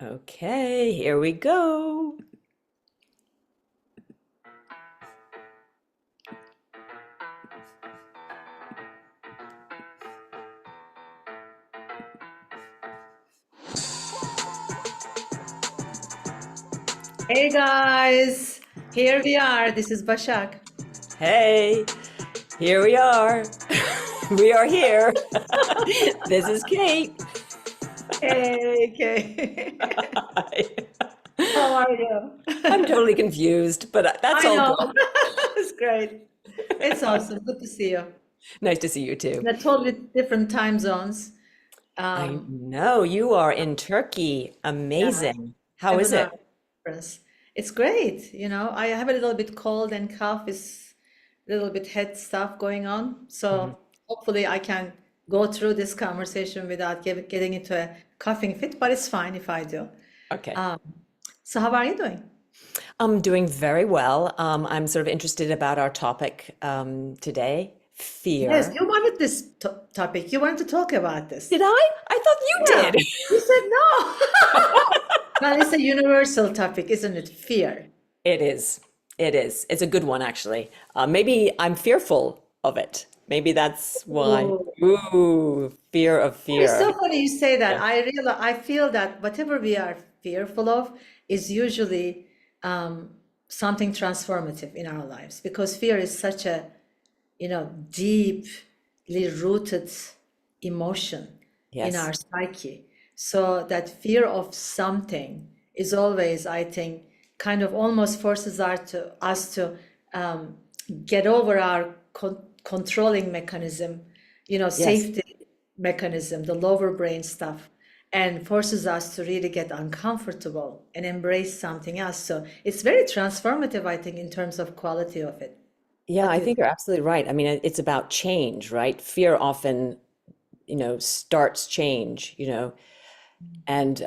Okay, here we go. Hey guys, here we are. This is Başak. Hey, here we are. We are here. This is Kate. Hey, okay. How are I'm you? totally confused, but that's I all know. good. It's great. It's awesome. Good to see you. Nice to see you too. They're totally different time zones. I Um, know you are in Turkey. yeah, Amazing. How is 7 hour it? difference. It's great. I have a little bit cold and cough is a little bit head stuff going on. Mhm. So hopefully I can go through this conversation without getting into a coughing fit, but it's fine if I do. Okay. Um, so how are you doing? I'm doing very well. I'm sort of interested about our topic today, Yes, fear. you wanted this topic. You wanted to talk about this. Did I? I thought you Yeah, did. you said no. Well, it's a universal topic, isn't it? Fear. It is. It is. It's a good one, actually. Maybe I'm fearful of it. Maybe that's why. Ooh. Ooh, fear of It's fear. so funny you say that. Yeah. I feel that whatever we are fearful of is usually um, something transformative in our lives because fear is such a, deeply rooted emotion in our Yes. psyche. So that fear of something is always, I think, kind of almost forces us to um, get over our controlling mechanism, Yes. safety mechanism, the lower brain stuff, and forces us to really get uncomfortable and embrace something else. So it's very transformative, I think, in terms of quality of it. Yeah, What I do you think think? you're absolutely right. I mean, it's about change, right? Fear often, starts change, and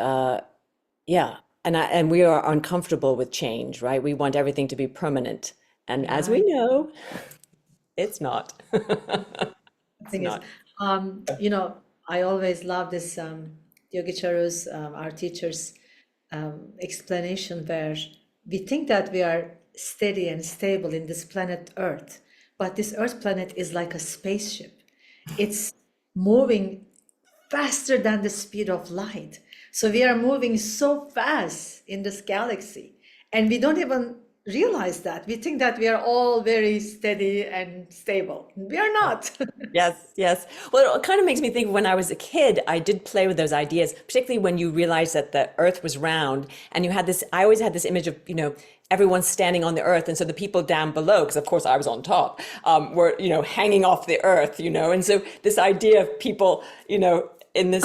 yeah, and we are uncomfortable with change, right? We want everything to be permanent. And as Yeah, we know, it's not. the It's thing is, not. I always love this Yogi Charu's, our teacher's explanation where we think that we are steady and stable in this planet Earth, but this Earth planet is like a spaceship. It's moving faster than the speed of light. So we are moving so fast in this galaxy, and we don't even realize that. We think that we are all very steady and stable. We are not. Yes, yes. Well, it kind of makes me think when I was a kid, I did play with those ideas, particularly when you realized that the earth was round and you had this, I always had this image of, everyone standing on the earth. And so the people down below, because of course I was on top, were, hanging off the earth, and so this idea of people, in this,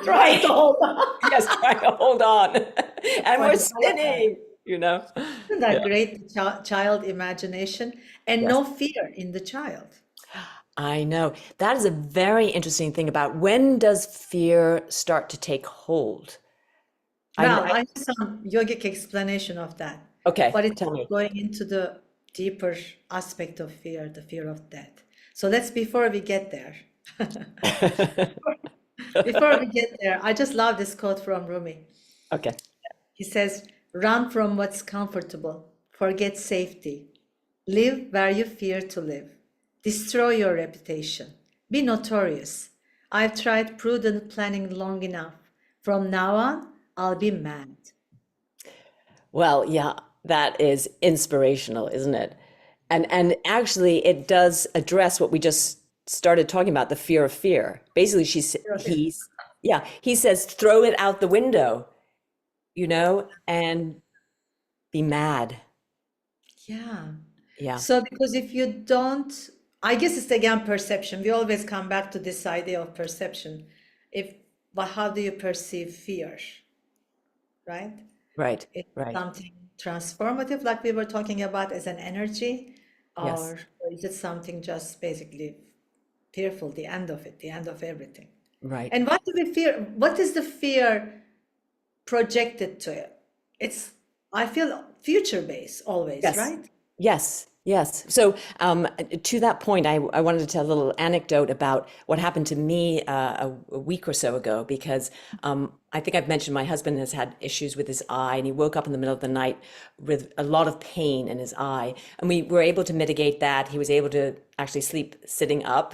Trying to hold on. yes, trying to hold on and we're Funny. I love that. spinning. Isn't Yeah. that great? Child imagination and Yes. no fear in the child. I know. That is a very interesting thing about when does fear start to take hold? Well, I have some yogic explanation of that, Okay, but it's tell me. going into the deeper aspect of fear, the fear of death. So before we get there, before we get there, I just love this quote from Rumi. Okay. He says, run from what's comfortable, forget safety, live where you fear to live, destroy your reputation, be notorious. I've tried prudent planning long enough. From now on, I'll be mad. Well, yeah, that is inspirational, isn't it? And actually it does address what we just started talking about, the fear of fear. Basically, he says throw it out the window, and be mad. Yeah. Yeah. So, because if you don't, I guess it's again perception. We always come back to this idea of perception. But how do you perceive fear, right? Right. It's Right. something transformative, like we were talking about, as an energy, Yes. or is it something just basically fearful, the end of it, the end of everything? Right. And what do we fear? What is the fear projected to it? It's, I feel future based always, Yes. right? Yes. Yes. So, to that point, I wanted to tell a little anecdote about what happened to me a week or so ago, because I think I've mentioned my husband has had issues with his eye, and he woke up in the middle of the night with a lot of pain in his eye. And we were able to mitigate that. He was able to actually sleep sitting up,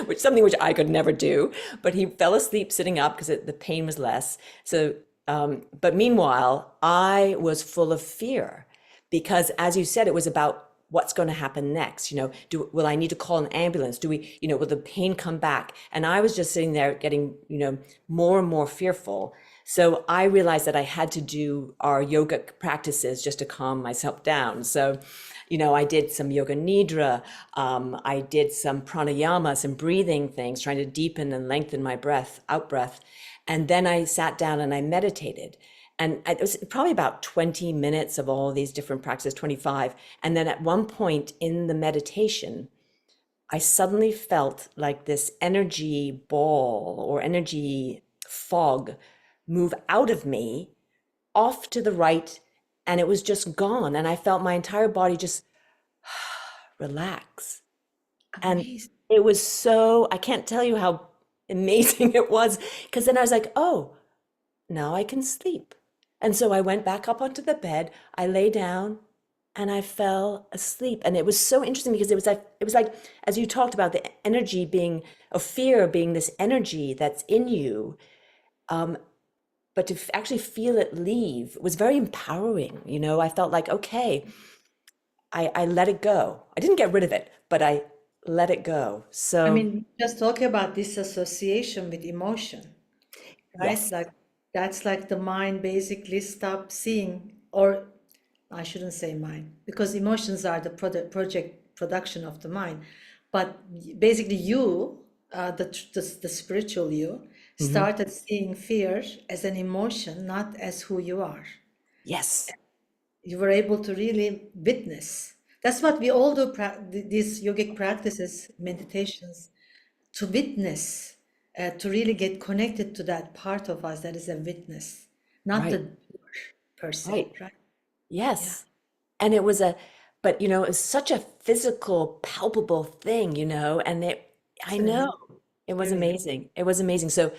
which something which I could never do. But he fell asleep sitting up because the pain was less. So, but meanwhile, I was full of fear because, as you said, it was about what's going to happen next. Will I need to call an ambulance? Will the pain come back? And I was just sitting there getting, more and more fearful. So I realized that I had to do our yoga practices just to calm myself down. So, I did some yoga nidra. I did some pranayama, some breathing things, trying to deepen and lengthen my breath, out breath. And then I sat down and I meditated. And it was probably about 20 minutes of all these different practices, 25. And then at one point in the meditation, I suddenly felt like this energy ball or energy fog move out of me off to the right, and it was just gone. And I felt my entire body just relax. And Amazing. it was so, I can't tell you how amazing it was. Because then I was like, oh, now I can sleep. And so I went back up onto the bed, I lay down, and I fell asleep. And it was so interesting because it was like as you talked about the energy being of fear being this energy that's in you, but to actually feel it leave was very empowering. I felt like, okay, I let it go. I didn't get rid of it, but I let it go. I So mean, just talk about this association with emotion, right? yes, Like that's like the mind basically stops seeing, or I shouldn't say mind, because emotions are the project production of the mind. But basically, you, the spiritual you, hmm, started seeing fear as an emotion, not as who you are. yes, You were able to really witness. That's what we all do, these yogic practices, meditations, to witness, to really get connected to that part of us that is a witness, not the right, doer per se, right, right? Yeah. yes. And but it was such a physical, palpable thing, and I It's an know amazing it was experience. amazing. It was amazing. So,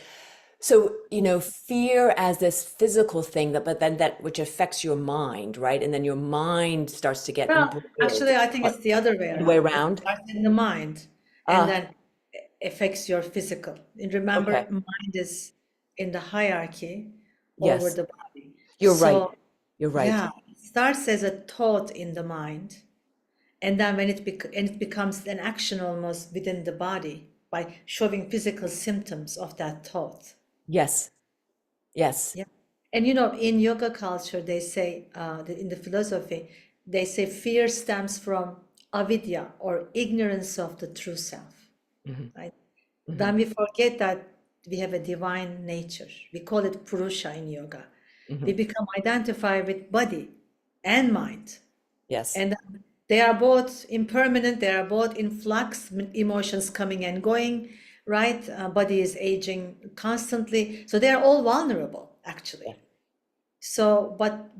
fear as this physical thing but then that which affects your mind, right? And then your mind starts to get Well, embroiled. actually, I think it's What, the other way the way around. It around? starts in the mind and Ah, then affects your physical. And remember, okay. mind is in the hierarchy over Yes, the body. you're right. So, You're right. yeah, it starts as a thought in the mind, and then when and it becomes an action almost within the body by showing physical symptoms of that thought. Yes, yes, Yeah. And you know, in yoga culture, they say, in the philosophy, they say fear stems from avidya or ignorance of the true self, hmm, right? hmm, Then we forget that we have a divine nature. We call it purusha in yoga. hmm, We become identified with body and mind. yes, And they are both impermanent, they are both in flux, emotions coming and going, right? Body is aging constantly. So they are all vulnerable, yeah, actually. So, but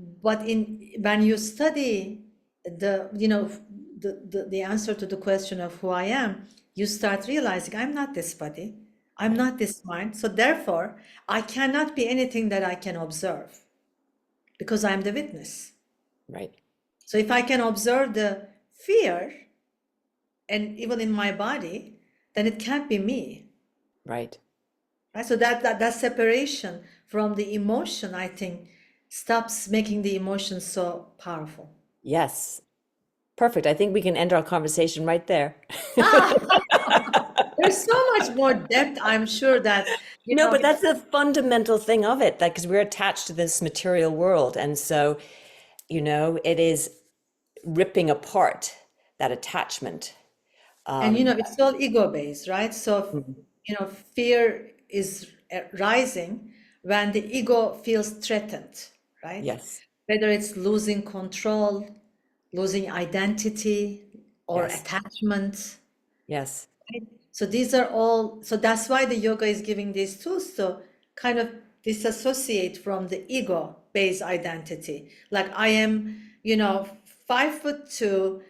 in when you study the answer to the question of who I am, you start realizing I'm not this body, I'm right, not this mind. So therefore, I cannot be anything that I can observe because I'm the witness. right, So if I can observe the fear and even in my body, then it can't be me. right. Right? So that separation from the emotion, I think, stops making the emotion so powerful. Yes, perfect. I think we can end our conversation right there. Ah, there's so much more depth, I'm sure that, No, but because that's the fundamental thing of it, like, because we're attached to this material world. And so, it is ripping apart that attachment. and Um, it's all ego based, right? So, mhm. fear is rising when the ego feels threatened, right? Yes, Whether it's losing control, losing identity, or yes, attachment. yes, Right? So these are all, so that's why the yoga is giving these tools to kind of disassociate from the ego-based identity. Like I am, 5'2",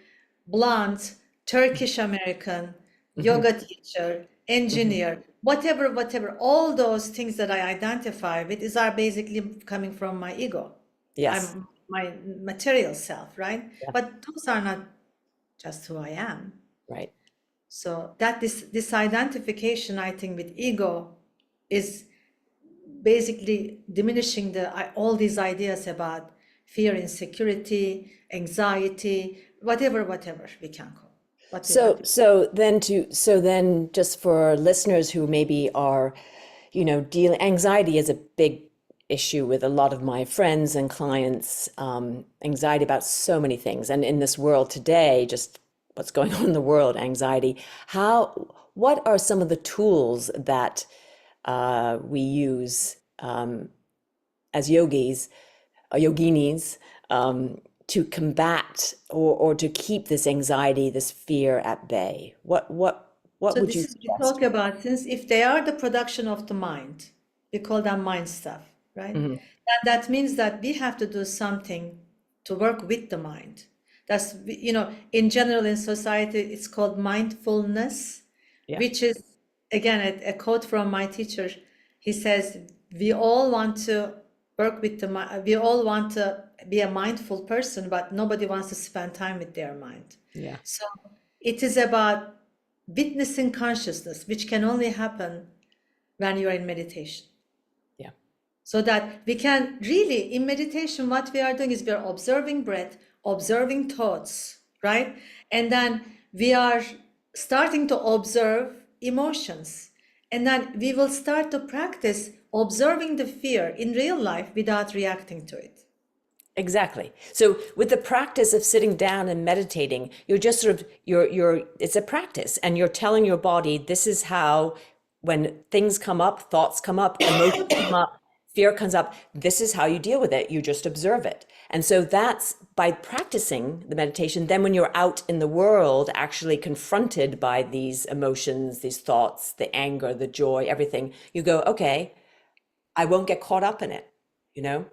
blonde, Turkish American, Hmm. yoga teacher, Hmm. engineer, whatever, all those things that I identify with is are basically coming from my ego. Yes. I'm my material self, right? Yeah. But those are not just who I am. Right. So that this identification, I think, with ego is basically diminishing all these ideas about fear, insecurity, anxiety, whatever we can call So, what so then just for listeners who maybe are, anxiety is a big issue with a lot of my friends and clients, anxiety about so many things. And in this world today, just what's going on in the world, anxiety, what are some of the tools that we use as yogis, yoginis, to combat or to keep this anxiety, this fear at bay? What So would this you is we suggest? talk about, since if they are the production of the mind, we call them mind stuff, right? Hmm. And that means that we have to do something to work with the mind. That's, in general in society, it's called mindfulness, Yeah, which is, again, a quote from my teacher. He says, we all want to work with the mind, we all want to be a mindful person, but nobody wants to spend time with their mind. yeah, So it is about witnessing consciousness, which can only happen when you are in meditation. yeah. So that we can really, in meditation, what we are doing is we are observing breath, observing thoughts, right? And then we are starting to observe emotions. And then we will start to practice observing the fear in real life without reacting to it. Exactly. So with the practice of sitting down and meditating, you're just sort of you're it's a practice and you're telling your body this is how when things come up, thoughts come up, emotions come up, fear comes up, this is how you deal with it. You just observe it. And so that's by practicing the meditation, then when you're out in the world actually confronted by these emotions, these thoughts, the anger, the joy, everything, you go, okay, I won't get caught up in it, you know?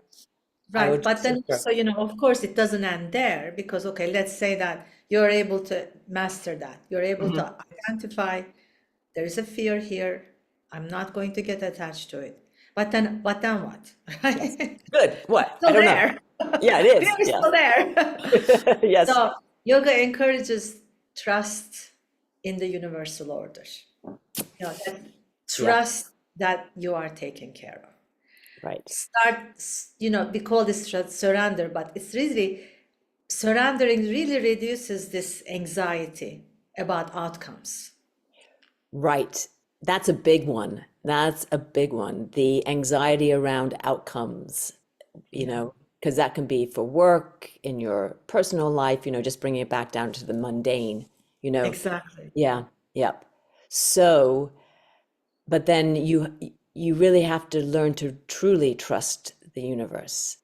I will Right, but just then observe. also, of course, it doesn't end there because, okay, let's say that you're able to master that. You're able to identify there is a fear here. I'm not going to get attached to it. But then what? Yes. Right? Good. What? I Still don't know. there. Yeah, it Fear is. is Yes. still there. Yes. So yoga encourages trust in the universal order. That Yeah. trust that you are taken care of. Right. We call this surrender, but it's really surrendering really reduces this anxiety about outcomes. Right. That's a big one. That's a big one. The anxiety around outcomes, Yeah, because that can be for work, in your personal life, just bringing it back down to the mundane, you know. exactly. Yeah. Yep. So, but then you really have to learn to truly trust the universe.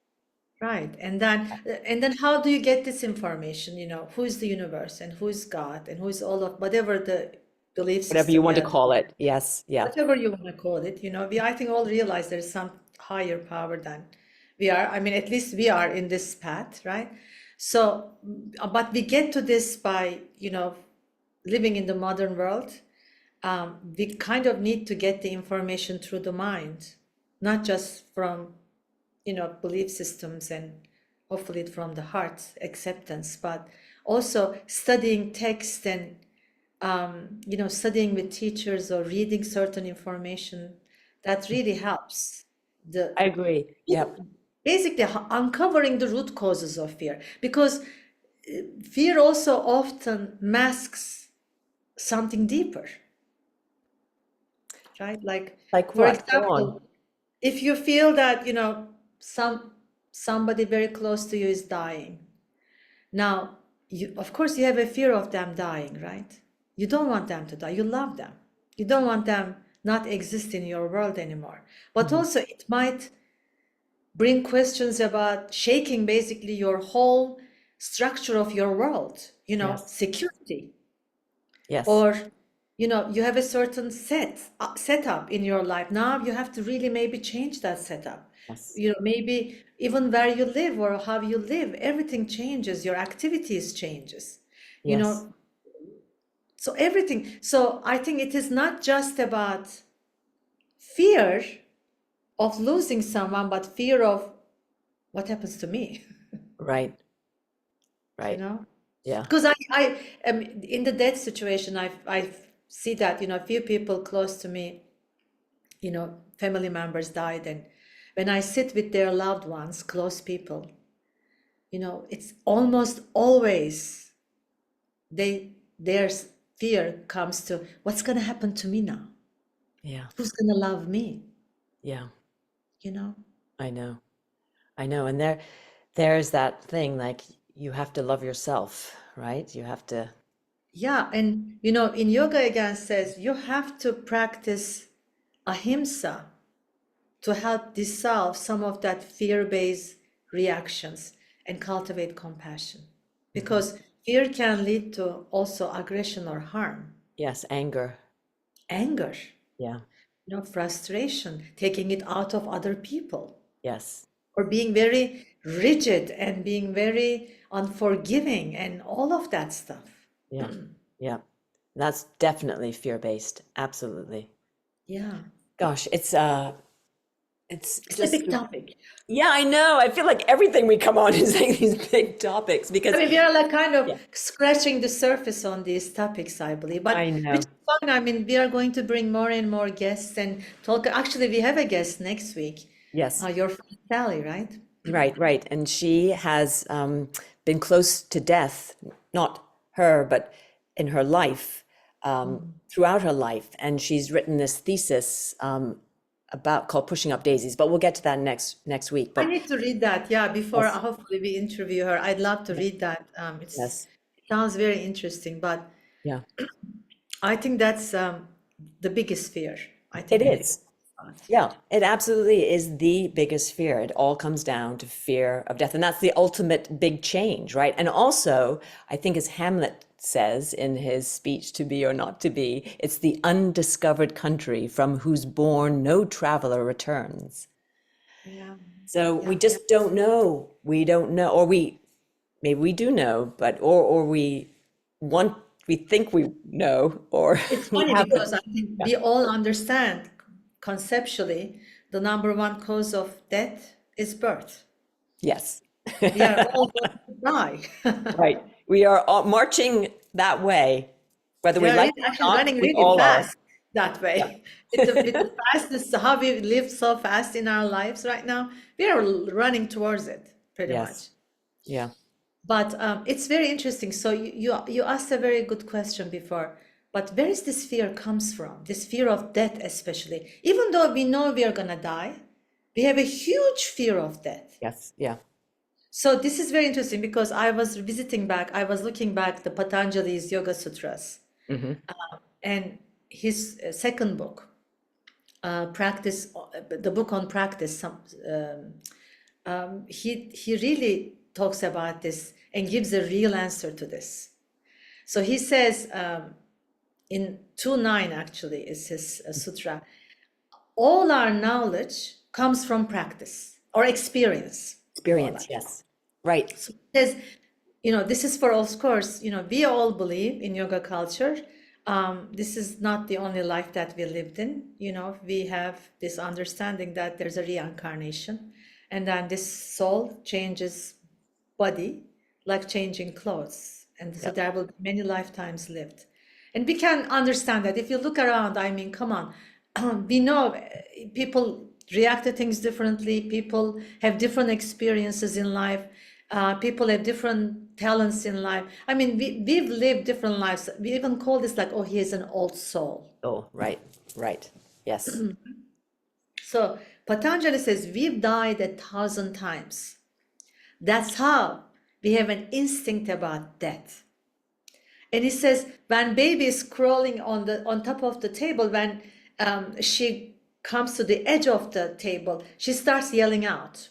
Right. And then how do you get this information? Who is the universe and who is God and who is all of whatever the belief Whatever you system we want to are, call it. Yes. Yeah. whatever you want to call it, we I think all realize there is some higher power than we are. I mean, at least we are in this path, right? So, but we get to this by, living in the modern world. We kind of need to get the information through the mind, not just from belief systems and hopefully from the heart acceptance, but also studying text and studying with teachers or reading certain information that really helps the I agree. Yep. basically uncovering the root causes of fear, because fear also often masks something deeper, right? Like, Like for what? Go on. example, if you feel that somebody very close to you is dying, now of course you have a fear of them dying, right? You don't want them to die, you love them, you don't want them not exist in your world anymore. But Mhm. also it might bring questions about shaking basically your whole structure of your world, Yes. security, Yes. or you have a certain setup in your life. Now you have to really maybe change that setup. Yes. Maybe even where you live or how you live, everything changes, your activities changes. You Yes. know, so everything. So I think it is not just about fear of losing someone, but fear of what happens to me, Right. you Right. know? Yeah. Because I am in the death situation, I see that, a few people close to me, family members died. And when I sit with their loved ones, close people, it's almost always their fear comes to what's going to happen to me now? Yeah. Who's going to love me? Yeah. You know? I know. I know. And there's that thing like you have to love yourself, right? You have to. Yeah. And, in yoga again says you have to practice ahimsa to help dissolve some of that fear-based reactions and cultivate compassion. Mhm. Because fear can lead to also aggression or harm, Yes, anger. anger, Yeah. frustration, taking it out of other people, Yes. or being very rigid and being very unforgiving and all of that stuff. Yeah. Yeah. That's definitely fear-based. Absolutely. Yeah, Gosh, it's it's a just big topic. yeah, I know. I feel like everything we come on is like these big topics I because mean, we are like kind of yeah, scratching the surface on these topics, I believe, but I which know. is fine. I mean, we are going to bring more and more guests and talk. Actually, we have a guest next week, Yes. your friend Sally, right? Right, right. And she has been close to death, not her, but in her life, throughout her life. And she's written this thesis about called Pushing Up Daisies, but we'll get to that next week. I But need to read that, yeah, before yes, hopefully we interview her. I'd love to read that. yes, It sounds very interesting, but yeah, I think that's the biggest fear. I it think many is. people have. Yeah, it absolutely is the biggest fear. It all comes down to fear of death. And that's the ultimate big change, right? And also, I think as Hamlet says in his speech, To Be or Not to Be, it's the undiscovered country from whose bourne no traveler returns. Yeah, So we yeah. just don't know. We don't know, or maybe we do know, but or we think we know, or It's we funny haven't. because I think Yeah. we all understand conceptually the number one cause of death is birth. Yes. We are all going to die. Right. We are all marching that way, whether We we are like it actually or not, running we really all are. fast that Yeah. way. With the fastness, how we live so fast in our lives right now, we are running towards it pretty much. Yes. Yeah. But it's very interesting. So you asked a very good question before. But where is this fear comes from? This fear of death, especially. Even though we know we are gonna die, we have a huge fear of death. Yes. Yeah. So this is very interesting because I was looking back the Patanjali's Yoga Sutras Hmm. and his second book, the book on practice. He really talks about this and gives a real answer to this. So he says in 2.9 actually is his sutra, all our knowledge comes from practice or experience, more Experience. like. Yes. Right. So it says, this is for all, of course, we all believe in yoga culture. This is not the only life that we lived in. We have this understanding that there's a reincarnation, and then this soul changes body like changing clothes. And so Yeah. there will be many lifetimes lived. And we can understand that if you look around, I mean, come on, we know people react to things differently. People have different experiences in life. People have different talents in life. I mean, we've lived different lives. We even call this like, oh, he is an old soul. Oh, right. Right. Yes. So Patanjali says we've died 1,000 times. That's how we have an instinct about death. And he says when baby is crawling on top of the table, when she comes to the edge of the table, she starts yelling out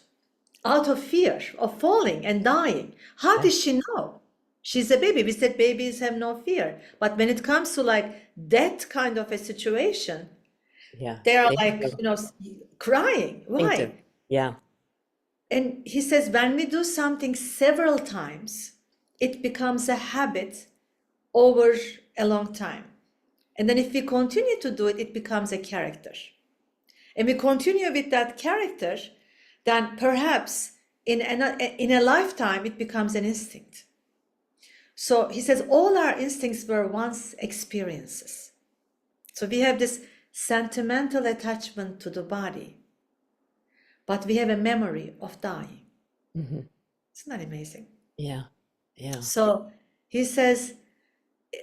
of fear of falling and dying. How Yeah. does she know? She's a baby. We said babies have no fear. But when it comes to like that kind of a situation, Yeah. they are They like, feel crying. instinctive. Why? Yeah. And he says, when we do something several times, it becomes a habit over a long time. And then if we continue to do it, it becomes a character. And we continue with that character, then perhaps in a lifetime, it becomes an instinct. So he says, all our instincts were once experiences. So we have this sentimental attachment to the body, but we have a memory of dying. Hmm. Isn't that amazing? Yeah. Yeah. So he says,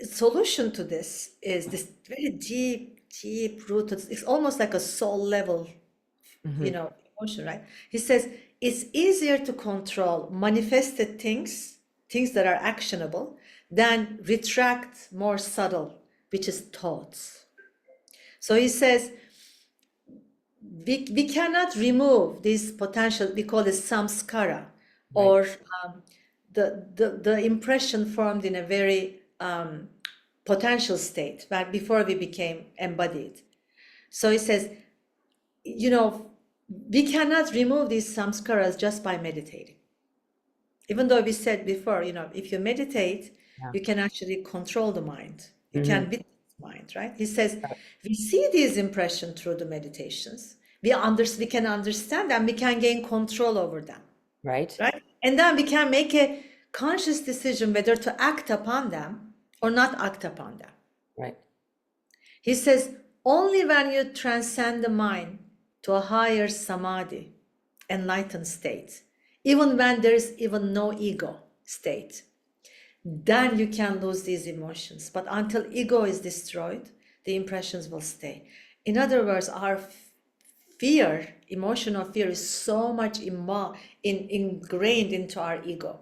solution to this is this very deep rooted, it's almost like a soul level, Hmm. emotion, right? He says, it's easier to control manifested things, things that are actionable, than retract more subtle, which is thoughts. So he says, we cannot remove this potential, we call it samskara, Right. or the impression formed in a very potential state, but before we became embodied. So he says, we cannot remove these samskaras just by meditating. Even though we said before, if you meditate, Yeah. you can actually control the mind. You Hmm. can witness the mind, right? He says, we see these impressions through the meditations. We can understand them. We can gain control over them, Right. right? And then we can make a conscious decision whether to act upon them or not act upon them. Right. He says, only when you transcend the mind to a higher samadhi, enlightened state, even when there is even no ego state, then you can lose these emotions. But until ego is destroyed, the impressions will stay. In other words, our fear, emotional fear, is so much ingrained into our ego.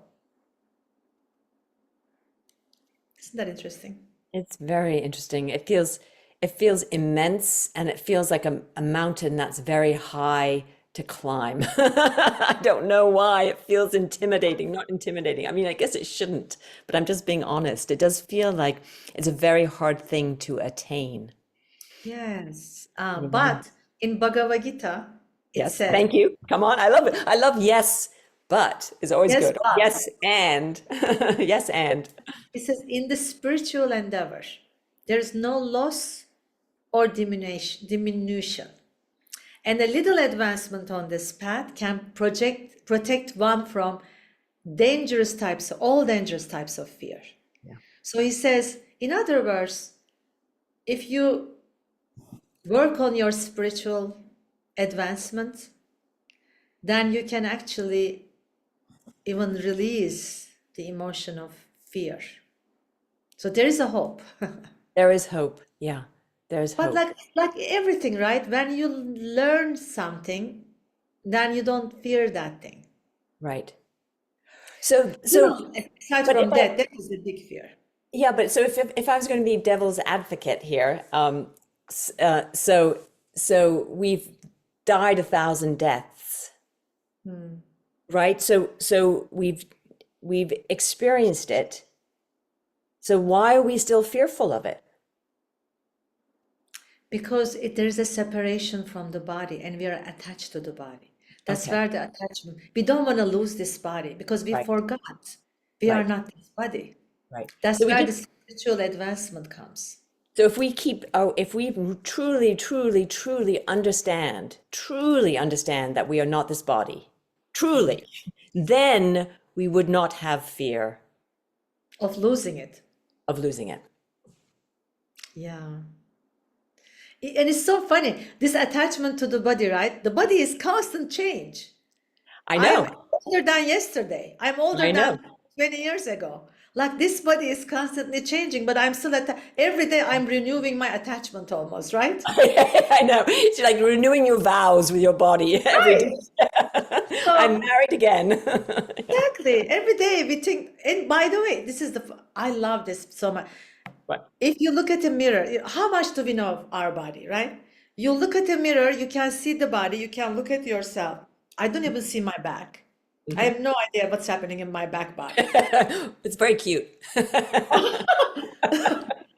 Isn't that interesting? It's very interesting. It feels immense, and it feels like a mountain that's very high to climb. I don't know why. It feels intimidating, not intimidating. I mean, I guess it shouldn't, but I'm just being honest. It does feel like it's a very hard thing to attain. Yes. Yeah. But in Bhagavad Gita, it Yes, says, thank you. Come on. I love it. I love yes, but is always yes, good. Or but yes, and yes, and it says, in the spiritual endeavor, there is no loss or diminution. And a little advancement on this path can protect one from all dangerous types of fear. yeah. So he says, in other words, if you work on your spiritual advancement, then you can actually even release the emotion of fear. So there is a hope. There is hope. Yeah, there's But hope. like everything, right? When you learn something, then you don't fear that thing. Right. So, Aside but if from that, that is the big fear. yeah, but so if I was going to be devil's advocate here, so we've died 1,000 deaths, right? So we've experienced it. So why are we still fearful of it? Because there is a separation from the body and we are attached to the body. That's Okay. where the attachment, we don't want to lose this body because we Right. forgot we are Right. not this body. Right. That's So we where keep the spiritual advancement comes. So if we truly understand that we are not this body, truly, then we would not have fear Of losing it. of losing it. Yeah. And it's so funny, this attachment to the body, right? The body is constant change. I I'm know, older than yesterday. I'm older I know. than 20 years ago. Like this body is constantly changing, but I'm still every day I'm renewing my attachment almost, right? I know. It's like renewing your vows with your body every day. Right. I'm So married again. exactly. Every day we think, and by the way, I love this so much. But If you look at a mirror, how much do we know of our body, right? You look at a mirror, you can see the body, you can look at yourself. I don't even see my back. I have no idea what's happening in my back body. It's very cute.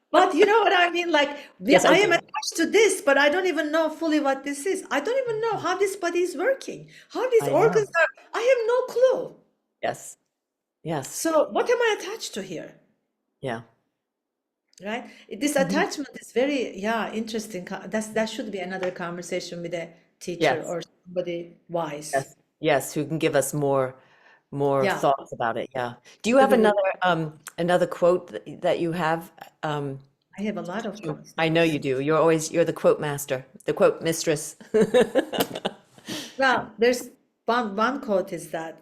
But you know what I mean? Like Yes, I I am do. attached to this, but I don't even know fully what this is. I don't even know how this body is working, how these I know. organs are. I have no clue. Yes. Yes. So what am I attached to here? Yeah. Right? This Mhm. attachment is very, yeah, interesting. That should be another conversation with a teacher Yes. or somebody wise. Yes. Yes. Who can give us more Yeah, thoughts about it? Yeah. Do you have absolutely. another quote that you have? I have a lot of quotes. I know you do. You're the quote master, the quote mistress. Well, there's one quote is that,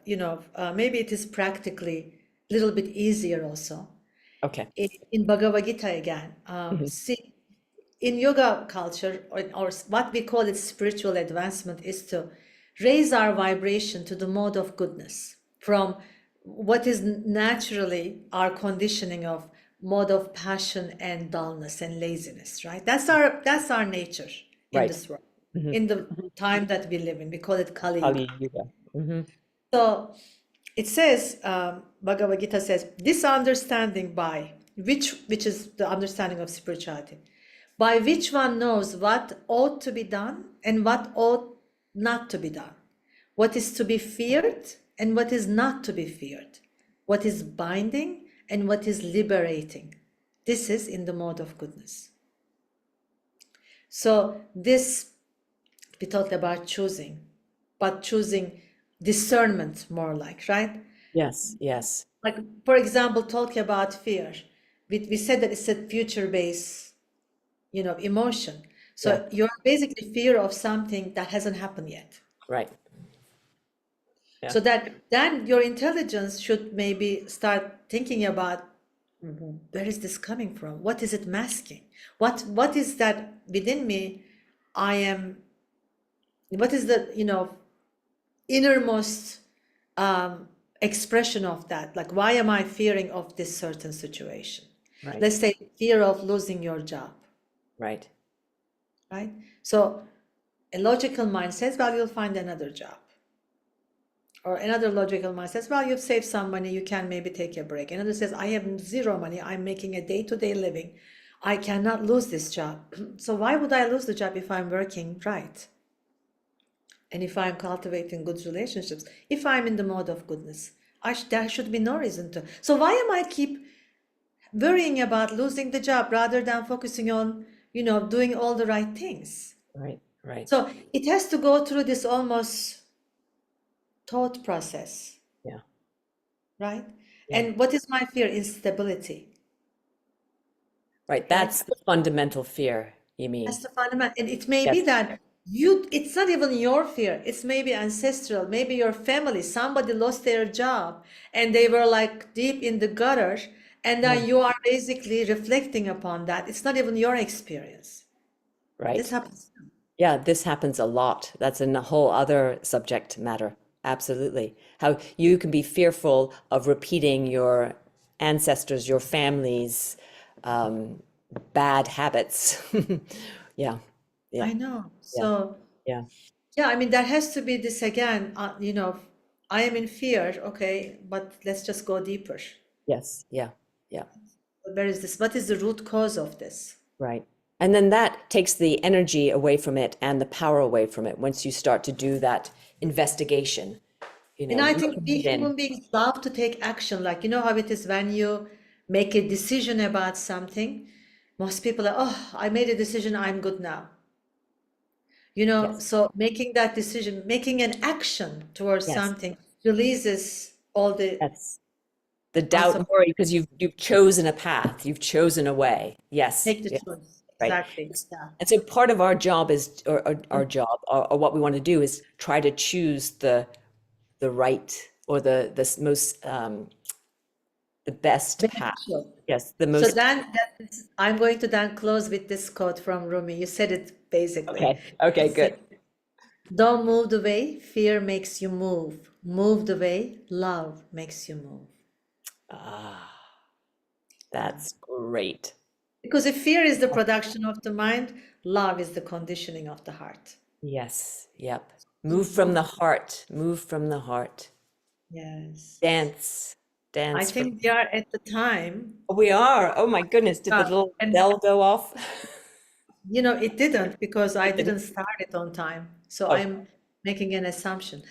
maybe it is practically a little bit easier also. Okay. In Bhagavad Gita again, Mhm. see, in yoga culture, or what we call it spiritual advancement, is to raise our vibration to the mode of goodness from what is naturally our conditioning of mode of passion and dullness and laziness, right? That's our nature in Right. this world, Hmm. in the time that we live in. We call it Kali Kali Yuga. Yuga. Hmm. So it says, Bhagavad Gita says, this understanding by which is the understanding of spirituality, by which one knows what ought to be done and what ought not to be done, what is to be feared and what is not to be feared, what is binding and what is liberating. This is in the mode of goodness. So this, we talked about choosing, but choosing discernment more like, right? Yes. Yes. Like, for example, talking about fear, we said that it's a future-based, emotion. Yeah. So you're basically fear of something that hasn't happened yet. Right. Yeah. So that then your intelligence should maybe start thinking about where is this coming from? What is it masking? What is that within me? I am. What is the innermost expression of that? Like, why am I fearing of this certain situation? Right. Let's say fear of losing your job, Right. right? So a logical mind says, well, you'll find another job. Or another logical mind says, well, you've saved some money, you can maybe take a break. Another says, I have zero money, I'm making a day-to-day living. I cannot lose this job. So why would I lose the job if I'm working right? And if I'm cultivating good relationships, if I'm in the mode of goodness, there should be no reason to. So why am I keep worrying about losing the job rather than focusing on, doing all the right things? Right. Right. So it has to go through this almost thought process, Yeah. right? Yeah. And what is my fear? Instability, Right. right? That's the fundamental fear, you mean? That's the fundamental. And it may be Yes. that it's not even your fear. It's maybe ancestral, maybe your family, somebody lost their job and they were like deep in the gutter. And Yeah. then you are basically reflecting upon that. It's not even your experience. This Right. happens. Yeah, this happens a lot. That's a whole other subject matter. Absolutely. How you can be fearful of repeating your ancestors, your family's um, bad habits. Yeah, yeah, I know. yeah, So, yeah. yeah, I mean, there has to be this again, I am in fear. Okay, but let's just go deeper. Yes, yeah, yeah. Where is this? What is the root cause of this? Right. And then that takes the energy away from it and the power away from it once you start to do that investigation, And I think looking we within. human beings love to take action. Like, you know how it is when you make a decision about something, most people are, oh, I made a decision, I'm good now. Yes, So making that decision, making an action towards yes, something releases all the yes. The doubt and unsupported. worry because you've chosen a path, you've chosen a way. Yes, Take the yeah, choice. right. Exactly. Yeah. And so part of our job is, or our job, or what we want to do is try to choose the right or most the best path. Beneficial. Yes, the So most. then I'm going to then close with this quote from Rumi. You said it basically. Okay. Okay. It says, Good. don't move the way fear makes you move. Move the way love makes you move. Ah, Yeah. that's great. Because if fear is the production of the mind, love is the conditioning of the heart. Yes. Yep. Move from the heart. Move from the heart. Yes. Dance, I dance for. think we are at the time. We are. Oh my goodness, did the little And bell go off? it didn't because I It didn't. didn't start it on time. So Oh, I'm making an assumption.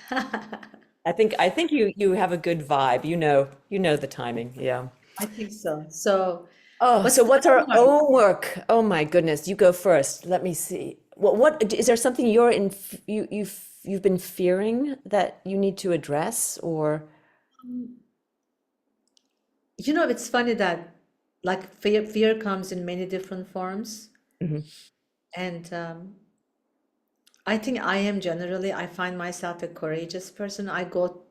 I think you have a good vibe. You know the timing. Yeah. I think so. So Oh, what's so the what's our homework? homework? Oh my goodness, you go first. Let me see. What is there something you've been fearing that you need to address or It's funny that like fear comes in many different forms. Mhm. And I think I am generally, I find myself a courageous person. I go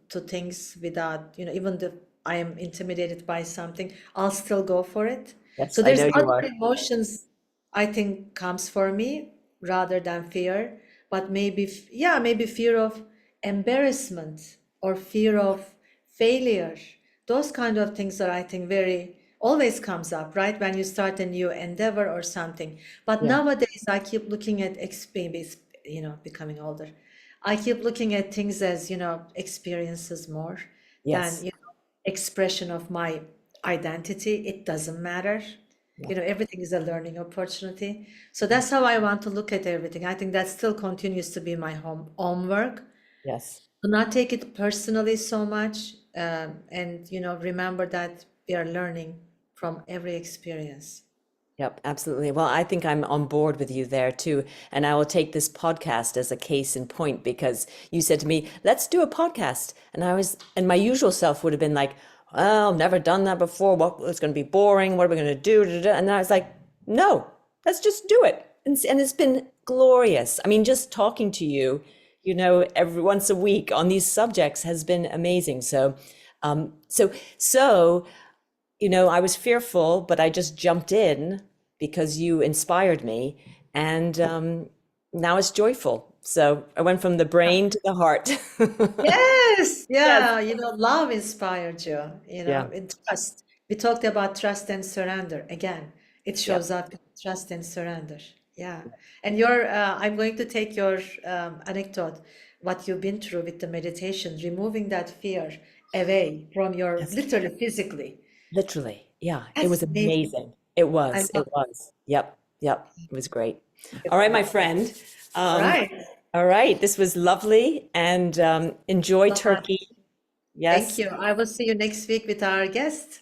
to things without, even if I am intimidated by something, I'll still go for it. Yes, So I there's know you other are. emotions I think comes for me rather than fear, but maybe, yeah, maybe fear of embarrassment or fear of failure. Those kind of things are, I think, very always comes up, right? When you start a new endeavor or something. But Yeah. nowadays, I keep looking at becoming older. I keep looking at things as, experiences more than, Yes. expression of my identity. It doesn't matter. Yeah. Everything is a learning opportunity. So that's how I want to look at everything. I think that still continues to be my homework. Yes. Do not take it personally so much, and remember that we are learning from every experience. Yep, absolutely. Well, I think I'm on board with you there too. And I will take this podcast as a case in point because you said to me, let's do a podcast. And my usual self would have been like, well, never done that before. What, it's going to be boring. What are we going to do? Da, da, da. And then I was like, no, let's just do it. And it's been glorious. I mean, just talking to you, every once a week on these subjects has been amazing. Um, so, so, I was fearful, but I just jumped in because you inspired me. And now it's joyful. So I went from the brain to the heart. Yes, Yes. yeah, love inspired you, Yeah. in trust. We talked about trust and surrender. Again, it Yeah. shows up in trust and surrender. Yeah. And I'm going to take your anecdote, what you've been through with the meditation, removing that fear away from your, Yes. literally physically. Literally. Yeah. It That's was amazing. amazing. It I was. It love was. Yep. Yep. It was great. All right, it. my friend. All Um, right. all right. This was lovely and enjoy So much. Turkey. Thank Yes. you. I will see you next week with our guest.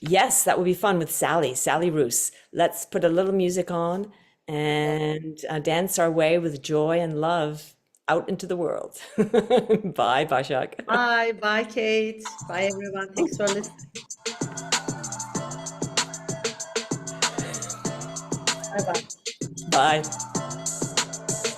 Yes, that would be fun with Sally Roos. Let's put a little music on and dance our way with joy and love out into the world. Bye, Bashak. Bye. Bye, Kate. Bye, everyone. Thanks for listening. Bye bye. Bye.